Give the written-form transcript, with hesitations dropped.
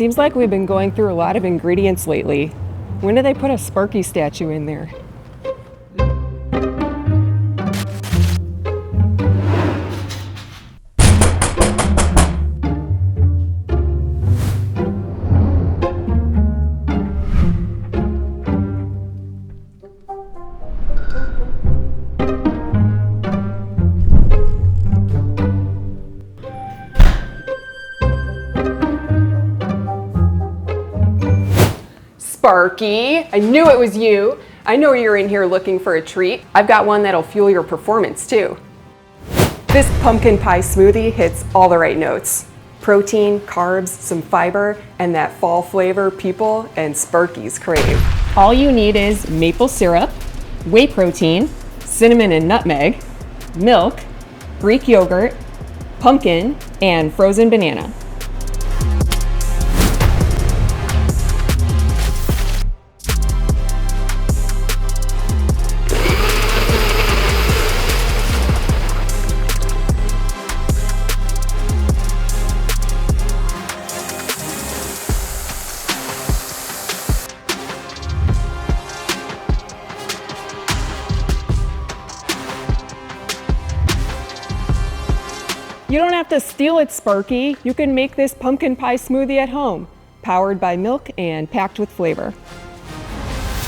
Seems like we've been going through a lot of ingredients lately. When did they put a Sparky statue in there? Sparky, I knew it was you. I know you're in here looking for a treat. I've got one that'll fuel your performance too. This pumpkin pie smoothie hits all the right notes. Protein, carbs, some fiber, and that fall flavor people and Sparkies crave. All you need is maple syrup, whey protein, cinnamon and nutmeg, milk, Greek yogurt, pumpkin, and frozen banana. You don't have to steal it, Sparky. You can make this pumpkin pie smoothie at home, powered by milk and packed with flavor.